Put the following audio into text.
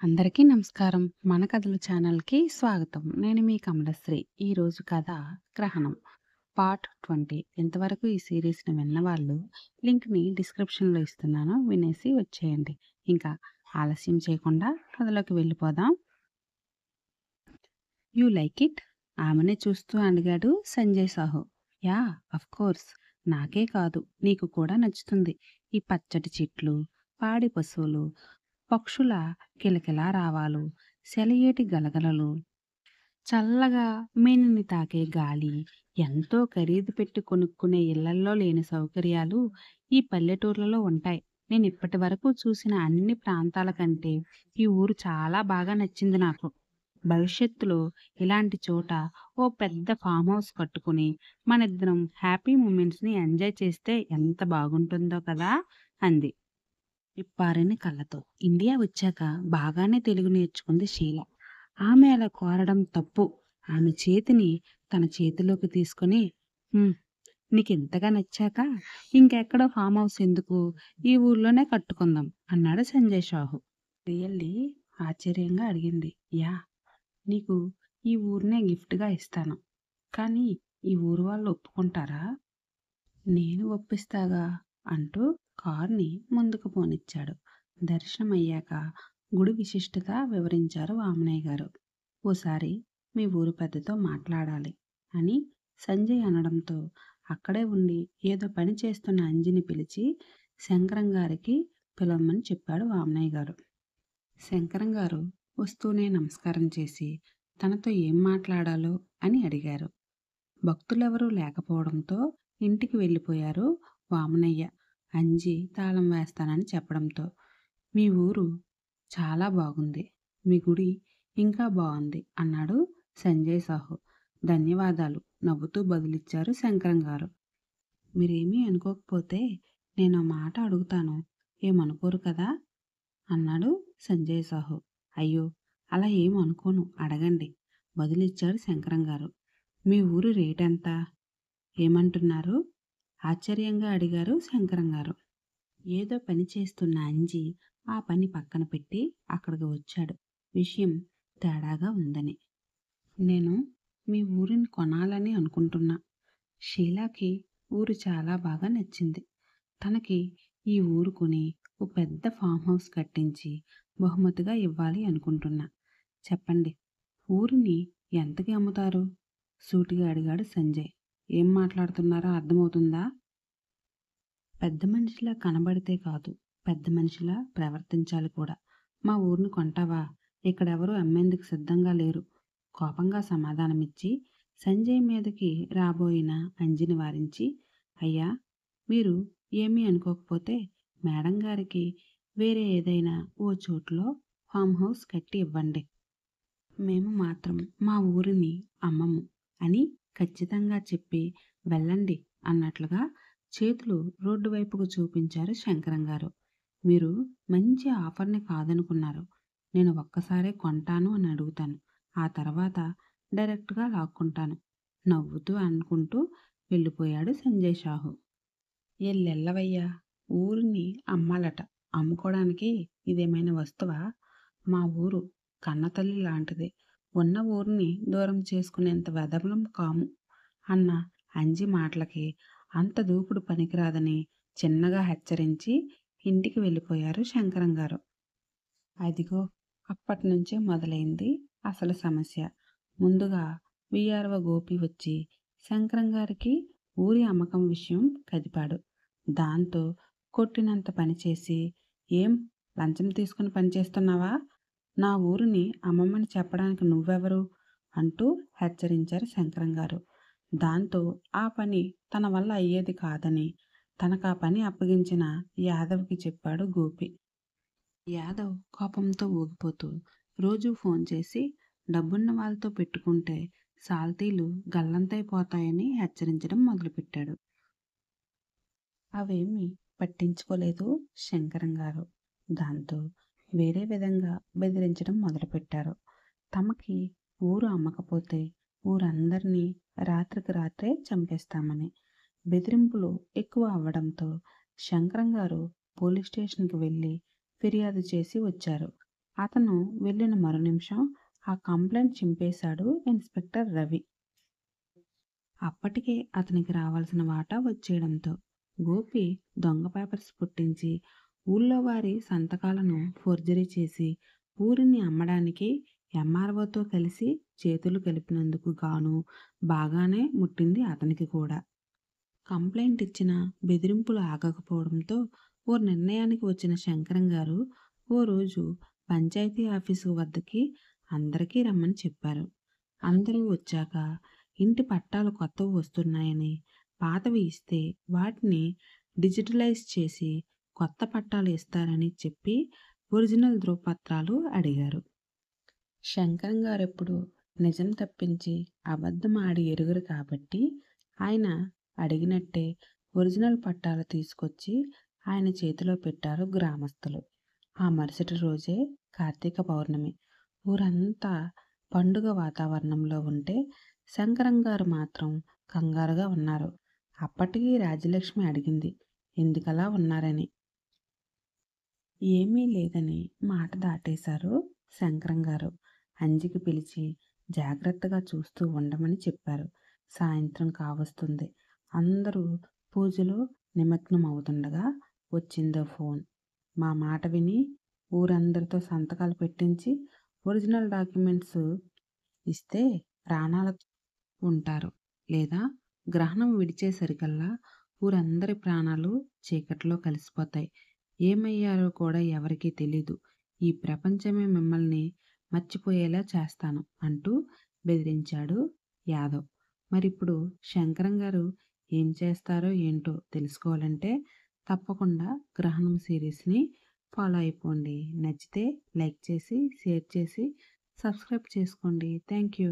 అందరికీ నమస్కారం. మన కథలు ఛానల్‌కి స్వాగతం. నేను మీ కమలశ్రీ. ఈరోజు కథ గ్రహణం పార్ట్ 20. ఇంతవరకు ఈ సీరీస్‌ని విన్నవాళ్ళు లింక్‌ని డిస్క్రిప్షన్‌లో ఇస్తున్నాను. వినేసి వచ్చేయండి. ఇంకా ఆలస్యం చేయకుండా కథలోకి వెళ్ళిపోదాం. You like it? ఆమెనే చూస్తూ అడిగాడు సంజయ్ సాహు. యాహ్! ఆఫ్‌కోర్స్. నాకే కాదు నీకు కూడా నచ్చుతుంది. ఈ పచ్చటి చెట్లు, పాడి పశువులు, పక్షుల కిలకిలా రావాలు, సెలయేటి గలగలలు, చల్లగా మేనిని తాకే గాలి, ఎంతో ఖరీదు పెట్టి కొనుక్కునే ఇళ్లల్లో లేని సౌకర్యాలు ఈ పల్లెటూర్లలో ఉంటాయి. నేను ఇప్పటి వరకు చూసిన అన్ని ప్రాంతాల కంటే ఈ ఊరు చాలా బాగా నచ్చింది నాకు. భవిష్యత్తులో ఇలాంటి చోట ఓ పెద్ద ఫామ్ హౌస్ కట్టుకుని మనిద్దరం హ్యాపీ మూమెంట్స్ని ఎంజాయ్ చేస్తే ఎంత బాగుంటుందో కదా అంది విప్పారని కళ్ళతో. ఇండియా వచ్చాక బాగానే తెలుగు నేర్చుకుంది షీల. ఆమె అలా కోరడం తప్పు. ఆమె చేతిని తన చేతిలోకి తీసుకుని "హ్మ్, నీకింతగా నచ్చాక ఇంకెక్కడో ఫామ్ హౌస్ ఎందుకు? ఈ ఊర్లోనే కట్టుకుందాం" అన్నాడు సంజయ్ షాహు. రియల్లీ? ఆశ్చర్యంగా అడిగింది. యా, నీకు ఈ ఊరినే గిఫ్ట్‌గా ఇస్తాను. కానీ ఈ ఊరు వాళ్ళు ఒప్పుకుంటారా? నేను ఒప్పిస్తాగా అంటూ కార్‌ని ముందుకు పోనిచ్చాడు. దర్శనమయ్యాక గుడి విశిష్టత వివరించారు వామనయ్య గారు. ఓసారి మీ ఊరు పెద్దతో మాట్లాడాలి అని సంజయ్ అనడంతో అక్కడే ఉండి ఏదో పని చేస్తున్న అంజిని పిలిచి శంకరం గారికి పిలవమని చెప్పాడు వామనయ్య గారు. శంకరం గారు వస్తూనే నమస్కారం చేసి తనతో ఏం మాట్లాడాలో అని అడిగారు. భక్తులెవరూ లేకపోవడంతో ఇంటికి వెళ్ళిపోయారు వామనయ్య. అంజి తాళం వేస్తానని చెప్పడంతో మీ ఊరు చాలా బాగుంది. మీ గుడి ఇంకా బాగుంది అన్నాడు సంజయ్ సాహు. ధన్యవాదాలు నవ్వుతూ బదులిచ్చారు శంకరం గారు. మీరేమీ అనుకోకపోతే నేను మాట అడుగుతాను, ఏమనుకోరు కదా అన్నాడు సంజయ్ సాహు. అయ్యో, అలా ఏం అనుకోను, అడగండి బదులిచ్చాడు శంకరం గారు. మీ ఊరు రేటెంత? ఏమంటున్నారు? ఆశ్చర్యంగా అడిగారు శంకరం గారు. ఏదో పని చేస్తున్న అంజి ఆ పని పక్కన పెట్టి అక్కడికి వచ్చాడు. విషయం తేడాగా ఉందని. నేను మీ ఊరిని కొనాలని అనుకుంటున్నా. షీలాకి ఊరు చాలా బాగా నచ్చింది. తనకి ఈ ఊరు కొని ఓ పెద్ద ఫామ్ హౌస్ కట్టించి బహుమతిగా ఇవ్వాలి అనుకుంటున్నా. చెప్పండి, ఊరిని ఎంతకి అమ్ముతారు? సూటిగా అడిగాడు సంజయ్. ఏం మాట్లాడుతున్నారో అర్థమవుతుందా? పెద్ద మనిషిలా కనబడితే కాదు, పెద్ద మనిషిలా ప్రవర్తించాలి కూడా. మా ఊరిని కొంటావా? ఇక్కడెవరూ అమ్మేందుకు సిద్ధంగా లేరు. కోపంగా సమాధానమిచ్చి సంజయ్ మీదకి రాబోయిన అంజిని వారించి, అయ్యా, మీరు ఏమీ అనుకోకపోతే మేడం గారికి వేరే ఏదైనా ఓ చోటులో ఫామ్ హౌస్ కట్టి ఇవ్వండి. మేము మాత్రం మా ఊరిని అమ్మము అని ఖచ్చితంగా చెప్పి వెళ్ళండి అన్నట్లుగా చేతులు రోడ్డు వైపుకు చూపించారు శంకరం గారు. మీరు మంచి ఆఫర్ని కాదనుకున్నారు. నేను ఒక్కసారే కొంటాను అని అడుగుతాను. ఆ తర్వాత డైరెక్ట్గా లాక్కుంటాను. నవ్వుతూ అనుకుంటూ వెళ్ళిపోయాడు సంజయ్ షాహు. ఎల్లెల్లవయ్యా, ఊరిని అమ్మాలట. అమ్ముకోవడానికి ఇదేమైనా వస్తువా? మా ఊరు కన్నతల్లి లాంటిది. ఉన్న ఊరిని దూరం చేసుకునేంత వెధవలం కాము అన్న అంజి మాటలకి అంత దూకుడు పనికిరాదని చిన్నగా హెచ్చరించి ఇంటికి వెళ్ళిపోయారు శంకరం గారు. అదిగో, అప్పటినుంచే మొదలైంది అసలు సమస్య. ముందుగా విఆర్ఓ గోపి వచ్చి శంకరం గారికి ఊరి అమ్మకం విషయం కదిపాడు. దాంతో కొట్టినంత పనిచేసి, ఏం లంచం తీసుకుని పనిచేస్తున్నావా? నా ఊరిని అమ్మమ్మని చెప్పడానికి నువ్వెవరు అంటూ హెచ్చరించారు శంకరం గారు. దాంతో ఆ పని తన వల్ల అయ్యేది కాదని తనకు ఆ పని అప్పగించిన యాదవ్కి చెప్పాడు గోపి. యాదవ్ కోపంతో ఊగిపోతూ రోజూ ఫోన్ చేసి డబ్బున్న వాళ్ళతో పెట్టుకుంటే సాల్తీలు గల్లంతైపోతాయని హెచ్చరించడం మొదలుపెట్టాడు. అవేమీ పట్టించుకోలేదు శంకరం గారు. దాంతో వేరే విధంగా బెదిరించడం మొదలుపెట్టారు. తమకి ఊరు అమ్మకపోతే ఊరందరినీ రాత్రికి రాత్రే చంపేస్తామని. బెదిరింపులు ఎక్కువ అవ్వడంతో శంకరం గారు పోలీస్ స్టేషన్కి వెళ్ళి ఫిర్యాదు చేసి వచ్చారు. అతను వెళ్ళిన మరు నిమిషం ఆ కంప్లైంట్ చింపేశాడు ఇన్స్‌పెక్టర్ రవి. అప్పటికే అతనికి రావాల్సిన వాటా వచ్చేయడంతో గోపి దొంగ పేపర్స్ పుట్టించి ఊళ్ళో వారి సంతకాలను ఫోర్జరీ చేసి ఊరిని అమ్మడానికి ఎంఆర్ఓతో కలిసి చేతులు కలిపినందుకు గాను బాగానే ముట్టింది అతనికి కూడా. కంప్లైంట్ ఇచ్చినా బెదిరింపులు ఆగకపోవడంతో ఓ నిర్ణయానికి వచ్చిన శంకరం గారు ఓ రోజు పంచాయతీ ఆఫీసు వద్దకి అందరికీ రమ్మని చెప్పారు. అందరూ వచ్చాక ఇంటి పట్టాలు కొత్తవి వస్తున్నాయని, పాతవి ఇస్తే వాటిని డిజిటలైజ్ చేసి కొత్త పట్టాలు ఇస్తారని చెప్పి ఒరిజినల్ ధృవపత్రాలు అడిగారు. శంకరం గారెప్పుడు నిజం తప్పించి అబద్ధం ఆడి ఎరుగరు కాబట్టి ఆయన అడిగినట్టే ఒరిజినల్ పట్టాలు తీసుకొచ్చి ఆయన చేతిలో పెట్టారు గ్రామస్తులు. ఆ మరుసటి రోజే కార్తీక పౌర్ణమి. ఊరంతా పండుగ వాతావరణంలో ఉంటే శంకరం గారు మాత్రం కంగారుగా ఉన్నారు. అప్పటికి రాజ్యలక్ష్మి అడిగింది, ఎందుకలా ఉన్నారని. ఏమీ లేదని మాట దాటేశారు శంకరం గారు. అంజికి పిలిచి జాగ్రత్తగా చూస్తూ ఉండమని చెప్పారు. సాయంత్రం కావస్తుంది. అందరూ పూజలో నిమగ్నం అవుతుండగా వచ్చిందో ఫోన్. మా మాట విని ఊరందరితో సంతకాలు పెట్టించి ఒరిజినల్ డాక్యుమెంట్స్ ఇస్తే ప్రాణాలతో ఉంటారు. లేదా గ్రహణం విడిచేసరికల్లా ఊరందరి ప్రాణాలు చీకట్లో కలిసిపోతాయి. ఏమయ్యారో కూడా ఎవరికీ తెలీదు. ఈ ప్రపంచమే మిమ్మల్ని మర్చిపోయేలా చేస్తాను అంటూ బెదిరించాడు యాదవ్. మరిప్పుడు శంకరం గారు ఏం చేస్తారో ఏంటో తెలుసుకోవాలంటే తప్పకుండా గ్రహణం సిరీస్‌ని ఫాలో అయిపోండి. నచ్చితే లైక్ చేసి, షేర్ చేసి, సబ్స్క్రైబ్ చేసుకోండి. Thank you.